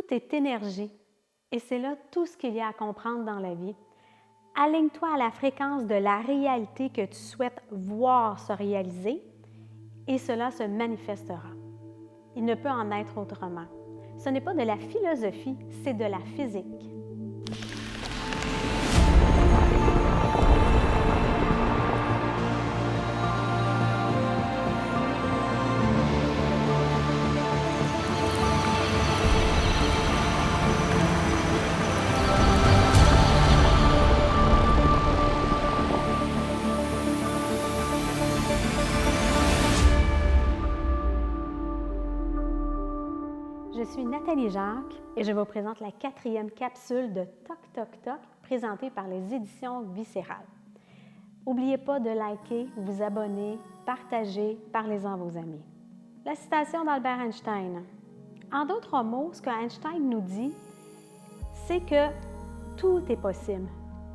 Tout est énergie et c'est là tout ce qu'il y a à comprendre dans la vie. Aligne-toi à la fréquence de la réalité que tu souhaites voir se réaliser et cela se manifestera. Il ne peut en être autrement. Ce n'est pas de la philosophie, c'est de la physique. Je suis Nathalie Jacques et je vous présente la 4e capsule de Toc Toc Toc présentée par les éditions Viscérales. N'oubliez pas de liker, vous abonner, partager, parlez-en à vos amis. La citation d'Albert Einstein. En d'autres mots, ce que Einstein nous dit, c'est que tout est possible,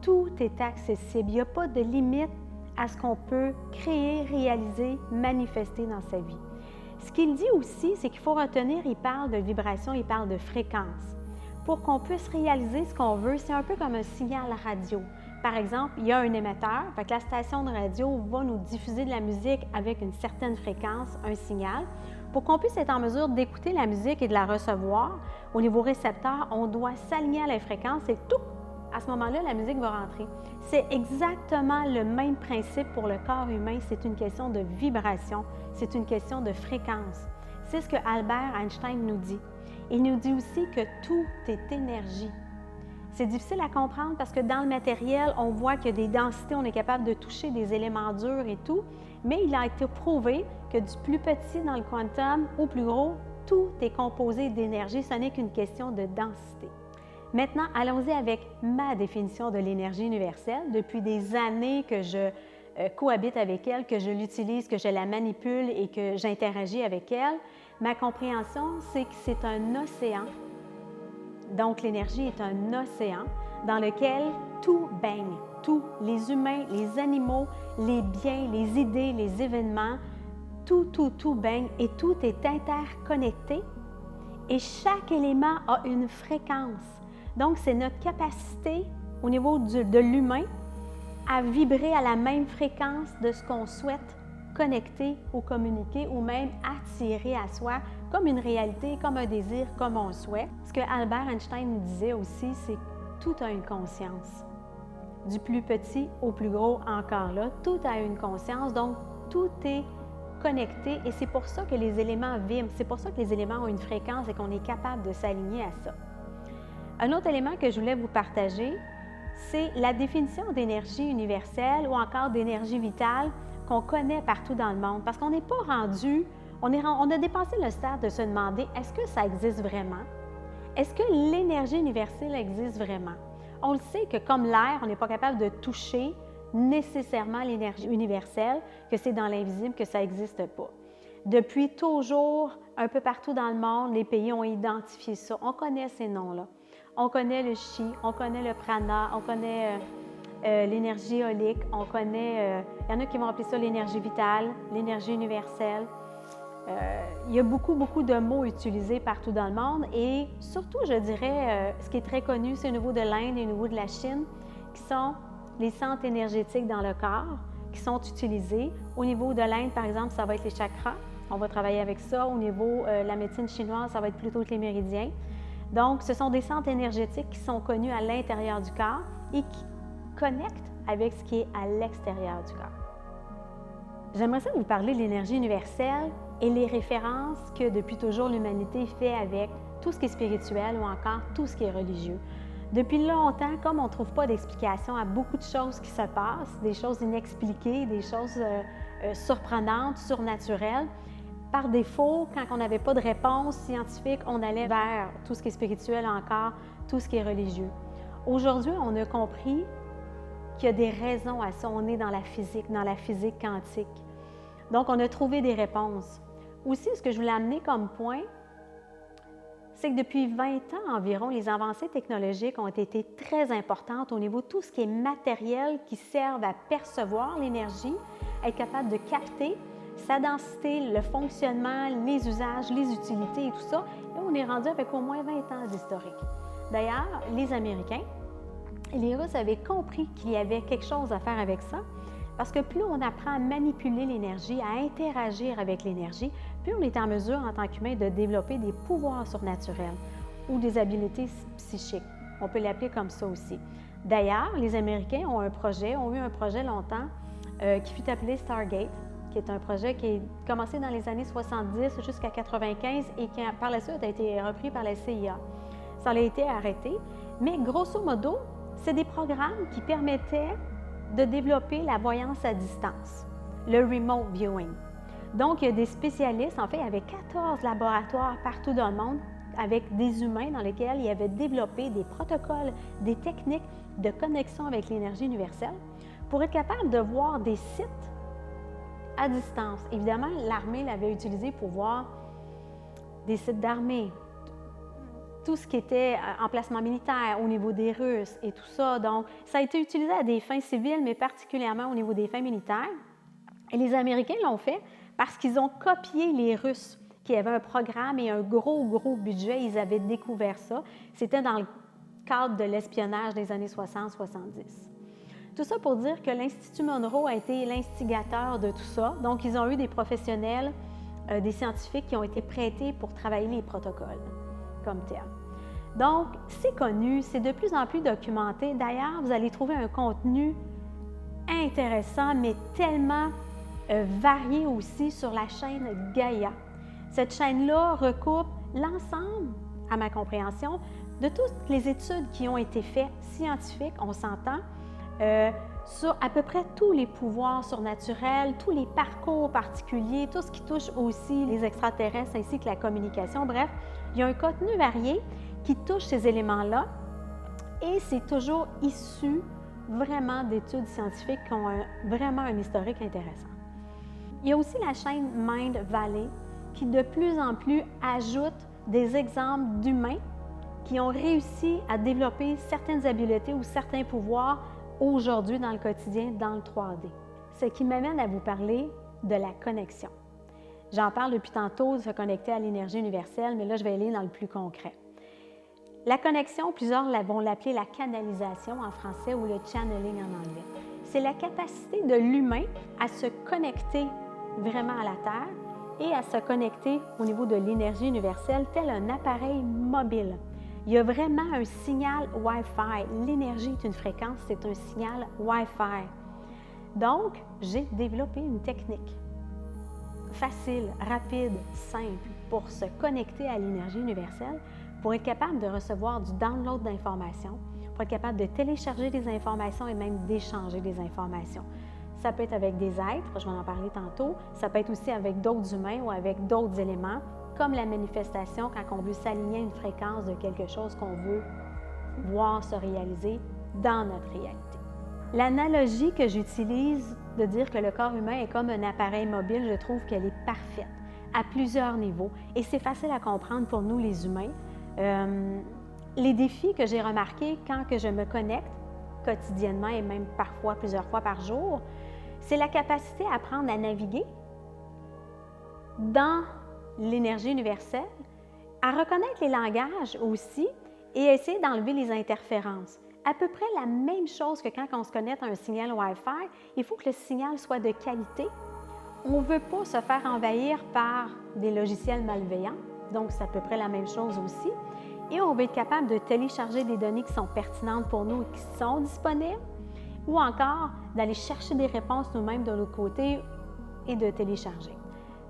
tout est accessible. Il n'y a pas de limite à ce qu'on peut créer, réaliser, manifester dans sa vie. Ce qu'il dit aussi, c'est qu'il faut retenir, il parle de vibration, il parle de fréquence. Pour qu'on puisse réaliser ce qu'on veut, c'est un peu comme un signal radio. Par exemple, il y a un émetteur, fait que la station de radio va nous diffuser de la musique avec une certaine fréquence, un signal. Pour qu'on puisse être en mesure d'écouter la musique et de la recevoir, au niveau récepteur, on doit s'aligner à la fréquence et tout, à ce moment-là, la musique va rentrer. C'est exactement le même principe pour le corps humain. C'est une question de vibration, c'est une question de fréquence. C'est ce que Albert Einstein nous dit. Il nous dit aussi que tout est énergie. C'est difficile à comprendre parce que dans le matériel, on voit qu'il y a des densités, on est capable de toucher des éléments durs et tout, mais il a été prouvé que du plus petit dans le quantum au plus gros, tout est composé d'énergie. Ce n'est qu'une question de densité. Maintenant, allons-y avec ma définition de l'énergie universelle. Depuis des années que je cohabite avec elle, que je l'utilise, que je la manipule et que j'interagis avec elle, ma compréhension, c'est que c'est un océan. Donc, l'énergie est un océan dans lequel tout baigne. Tout, les humains, les animaux, les biens, les idées, les événements, tout baigne et tout est interconnecté. Et chaque élément a une fréquence. Donc, c'est notre capacité au niveau de l'humain à vibrer à la même fréquence de ce qu'on souhaite connecter ou communiquer ou même attirer à soi comme une réalité, comme un désir, comme on le souhaite. Ce que Albert Einstein nous disait aussi, c'est que tout a une conscience. Du plus petit au plus gros, encore là, tout a une conscience, donc tout est connecté et c'est pour ça que les éléments vibrent, c'est pour ça que les éléments ont une fréquence et qu'on est capable de s'aligner à ça. Un autre élément que je voulais vous partager, c'est la définition d'énergie universelle ou encore d'énergie vitale qu'on connaît partout dans le monde. Parce qu'on n'est pas rendu, on a dépassé le stade de se demander est-ce que ça existe vraiment? Est-ce que l'énergie universelle existe vraiment? On le sait que comme l'air, on n'est pas capable de toucher nécessairement l'énergie universelle, que c'est dans l'invisible, que ça n'existe pas. Depuis toujours, un peu partout dans le monde, les pays ont identifié ça. On connaît ces noms-là. On connaît le chi, on connaît le prana, on connaît l'énergie holique, on connaît, il y en a qui vont appeler ça l'énergie vitale, l'énergie universelle. Il y a beaucoup de mots utilisés partout dans le monde et surtout, je dirais, ce qui est très connu, c'est au niveau de l'Inde et au niveau de la Chine, qui sont les centres énergétiques dans le corps, qui sont utilisés. Au niveau de l'Inde, par exemple, ça va être les chakras. On va travailler avec ça. Au niveau de la médecine chinoise, ça va être plutôt les méridiens. Donc, ce sont des centres énergétiques qui sont connus à l'intérieur du corps et qui connectent avec ce qui est à l'extérieur du corps. J'aimerais ça vous parler de l'énergie universelle et les références que depuis toujours l'humanité fait avec tout ce qui est spirituel ou encore tout ce qui est religieux. Depuis longtemps, comme on ne trouve pas d'explication à beaucoup de choses qui se passent, des choses inexpliquées, des choses surprenantes, surnaturelles, par défaut, quand on n'avait pas de réponse scientifique, on allait vers tout ce qui est spirituel encore, tout ce qui est religieux. Aujourd'hui, on a compris qu'il y a des raisons à ça. On est dans la physique quantique. Donc, on a trouvé des réponses. Aussi, ce que je voulais amener comme point, c'est que depuis 20 ans environ, les avancées technologiques ont été très importantes au niveau de tout ce qui est matériel qui servent à percevoir l'énergie, être capable de capter sa densité, le fonctionnement, les usages, les utilités et tout ça. Et on on est rendu avec au moins 20 ans d'historique. D'ailleurs, les Américains et les Russes avaient compris qu'il y avait quelque chose à faire avec ça, parce que plus on apprend à manipuler l'énergie, à interagir avec l'énergie, plus on est en mesure, en tant qu'humain, de développer des pouvoirs surnaturels ou des habiletés psychiques. On peut l'appeler comme ça aussi. D'ailleurs, les Américains ont eu un projet longtemps qui fut appelé Stargate, qui est un projet qui a commencé dans les années 70 jusqu'à 95 et qui, par la suite, a été repris par la CIA. Ça a été arrêté, mais grosso modo, c'est des programmes qui permettaient de développer la voyance à distance, le remote viewing. Donc, il y a des spécialistes, en fait, il y avait 14 laboratoires partout dans le monde avec des humains dans lesquels ils avaient développé des protocoles, des techniques de connexion avec l'énergie universelle pour être capable de voir des sites à distance. Évidemment, l'armée l'avait utilisé pour voir des sites d'armée, tout ce qui était emplacement militaire au niveau des Russes et tout ça. Donc, ça a été utilisé à des fins civiles, mais particulièrement au niveau des fins militaires. Et les Américains l'ont fait parce qu'ils ont copié les Russes, qui avaient un programme et un gros budget. Ils avaient découvert ça. C'était dans le cadre de l'espionnage des années 60-70. Tout ça pour dire que l'Institut Monroe a été l'instigateur de tout ça. Donc, ils ont eu des professionnels, des scientifiques qui ont été prêtés pour travailler les protocoles comme tel. Donc, c'est connu, c'est de plus en plus documenté. D'ailleurs, vous allez trouver un contenu intéressant, mais tellement varié aussi sur la chaîne Gaïa. Cette chaîne-là recoupe l'ensemble, à ma compréhension, de toutes les études qui ont été faites, scientifiques, on s'entend, sur à peu près tous les pouvoirs surnaturels, tous les parcours particuliers, tout ce qui touche aussi les extraterrestres ainsi que la communication. Bref, il y a un contenu varié qui touche ces éléments-là et c'est toujours issu vraiment d'études scientifiques qui ont vraiment un historique intéressant. Il y a aussi la chaîne Mind Valley qui de plus en plus ajoute des exemples d'humains qui ont réussi à développer certaines habiletés ou certains pouvoirs aujourd'hui dans le quotidien, dans le 3D. Ce qui m'amène à vous parler de la connexion. J'en parle depuis tantôt de se connecter à l'énergie universelle, mais là, je vais aller dans le plus concret. La connexion, plusieurs vont l'appeler la canalisation en français ou le channeling en anglais. C'est la capacité de l'humain à se connecter vraiment à la Terre et à se connecter au niveau de l'énergie universelle tel un appareil mobile. Il y a vraiment un signal Wi-Fi. L'énergie est une fréquence, c'est un signal Wi-Fi. Donc, j'ai développé une technique facile, rapide, simple pour se connecter à l'énergie universelle, pour être capable de recevoir du download d'informations, pour être capable de télécharger des informations et même d'échanger des informations. Ça peut être avec des êtres, je vais en parler tantôt, ça peut être aussi avec d'autres humains ou avec d'autres éléments, comme la manifestation quand on veut s'aligner à une fréquence de quelque chose qu'on veut voir se réaliser dans notre réalité. L'analogie que j'utilise de dire que le corps humain est comme un appareil mobile, je trouve qu'elle est parfaite à plusieurs niveaux et c'est facile à comprendre pour nous les humains. Les défis que j'ai remarqués quand que je me connecte quotidiennement et même parfois plusieurs fois par jour, c'est la capacité à apprendre à naviguer dans l'énergie universelle, à reconnaître les langages aussi et à essayer d'enlever les interférences. À peu près la même chose que quand on se connecte à un signal Wi-Fi, il faut que le signal soit de qualité. On ne veut pas se faire envahir par des logiciels malveillants, donc c'est à peu près la même chose aussi. Et on veut être capable de télécharger des données qui sont pertinentes pour nous et qui sont disponibles, ou encore d'aller chercher des réponses nous-mêmes de l'autre côté et de télécharger.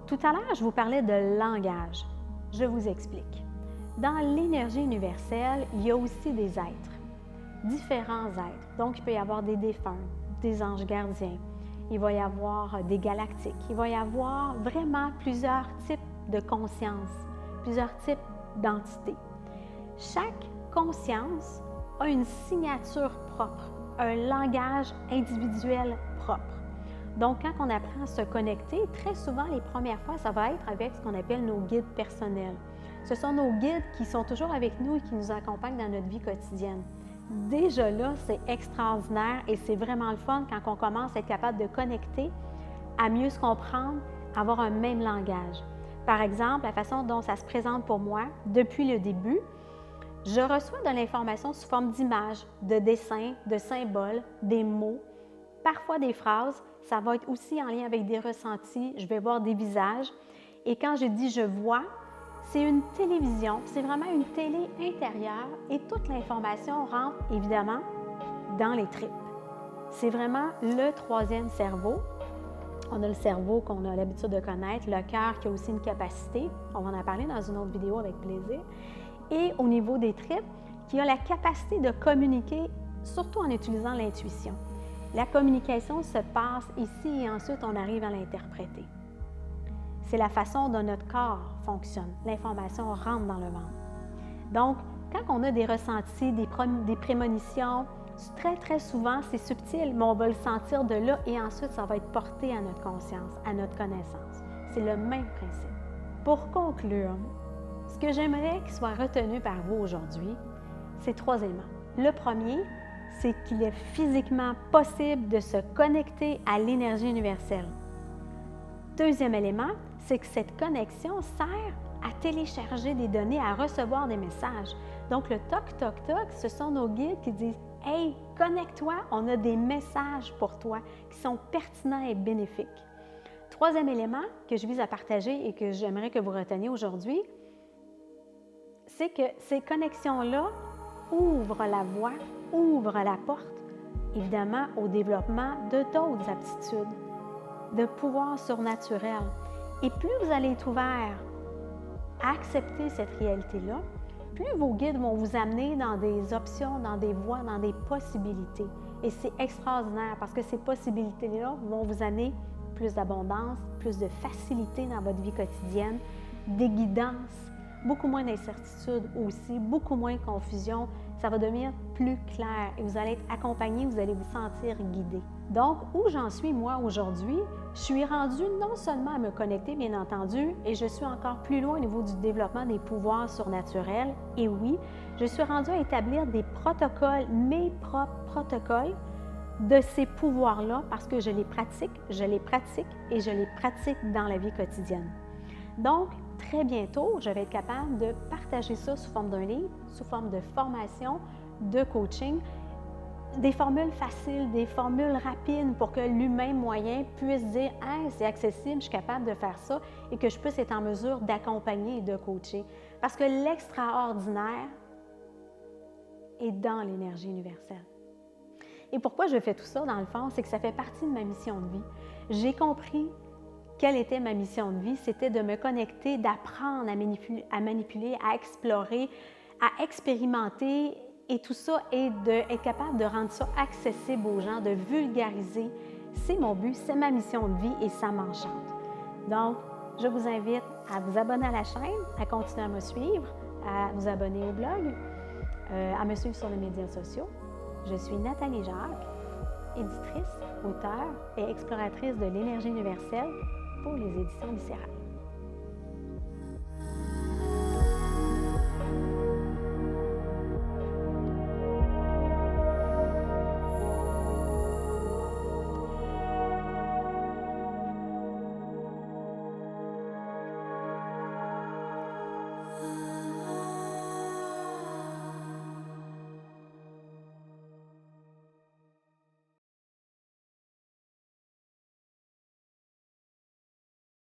Tout à l'heure, je vous parlais de langage. Je vous explique. Dans l'énergie universelle, il y a aussi des êtres, différents êtres. Donc, il peut y avoir des défunts, des anges gardiens, il va y avoir des galactiques, il va y avoir vraiment plusieurs types de conscience, plusieurs types d'entités. Chaque conscience a une signature propre, un langage individuel propre. Donc, quand on apprend à se connecter, très souvent, les premières fois, ça va être avec ce qu'on appelle nos guides personnels. Ce sont nos guides qui sont toujours avec nous et qui nous accompagnent dans notre vie quotidienne. Déjà là, c'est extraordinaire et c'est vraiment le fun quand on commence à être capable de connecter, à mieux se comprendre, à avoir un même langage. Par exemple, la façon dont ça se présente pour moi depuis le début, je reçois de l'information sous forme d'images, de dessins, de symboles, des mots, parfois des phrases. Ça va être aussi en lien avec des ressentis. Je vais voir des visages. Et quand je dis « je vois », c'est une télévision, c'est vraiment une télé intérieure et toute l'information rentre évidemment dans les tripes. C'est vraiment le troisième cerveau. On a le cerveau qu'on a l'habitude de connaître, le cœur qui a aussi une capacité, on va en parler dans une autre vidéo avec plaisir, et au niveau des tripes, qui a la capacité de communiquer, surtout en utilisant l'intuition. La communication se passe ici et ensuite on arrive à l'interpréter. C'est la façon dont notre corps fonctionne. L'information rentre dans le ventre. Donc, quand on a des ressentis, des prémonitions, très, très souvent, c'est subtil, mais on va le sentir de là et ensuite, ça va être porté à notre conscience, à notre connaissance. C'est le même principe. Pour conclure, ce que j'aimerais qu'il soit retenu par vous aujourd'hui, c'est 3 éléments. Le premier, c'est qu'il est physiquement possible de se connecter à l'énergie universelle. Deuxième élément, c'est que cette connexion sert à télécharger des données, à recevoir des messages. Donc, le toc-toc-toc, ce sont nos guides qui disent « Hey, connecte-toi, on a des messages pour toi qui sont pertinents et bénéfiques. » Troisième élément que je vise à partager et que j'aimerais que vous reteniez aujourd'hui, c'est que ces connexions-là ouvrent la voie, ouvrent la porte, évidemment, au développement de d'autres aptitudes, de pouvoirs surnaturels. Et plus vous allez être ouvert à accepter cette réalité-là, plus vos guides vont vous amener dans des options, dans des voies, dans des possibilités. Et c'est extraordinaire parce que ces possibilités-là vont vous amener plus d'abondance, plus de facilité dans votre vie quotidienne, des guidances, beaucoup moins d'incertitudes aussi, beaucoup moins de confusion. Ça va devenir plus clair et vous allez être accompagné, vous allez vous sentir guidé. Donc, où j'en suis moi aujourd'hui, je suis rendue non seulement à me connecter, bien entendu, et je suis encore plus loin au niveau du développement des pouvoirs surnaturels. Et oui, je suis rendue à établir des protocoles, mes propres protocoles de ces pouvoirs-là parce que je les pratique et je les pratique dans la vie quotidienne. Donc, très bientôt, je vais être capable de partager ça sous forme d'un livre, sous forme de formation, de coaching, des formules faciles, des formules rapides pour que l'humain moyen puisse dire « Hey, c'est accessible, je suis capable de faire ça » et que je puisse être en mesure d'accompagner et de coacher. Parce que l'extraordinaire est dans l'énergie universelle. Et pourquoi je fais tout ça, dans le fond, c'est que ça fait partie de ma mission de vie. J'ai compris quelle était ma mission de vie, c'était de me connecter, d'apprendre à manipuler, à explorer, à expérimenter et tout ça et d'être capable de rendre ça accessible aux gens, de vulgariser. C'est mon but, c'est ma mission de vie et ça m'enchante. Donc, je vous invite à vous abonner à la chaîne, à continuer à me suivre, à vous abonner au blog, à me suivre sur les médias sociaux. Je suis Nathalie Jacques, éditrice, auteure et exploratrice de l'énergie universelle pour les éditions Viscérales.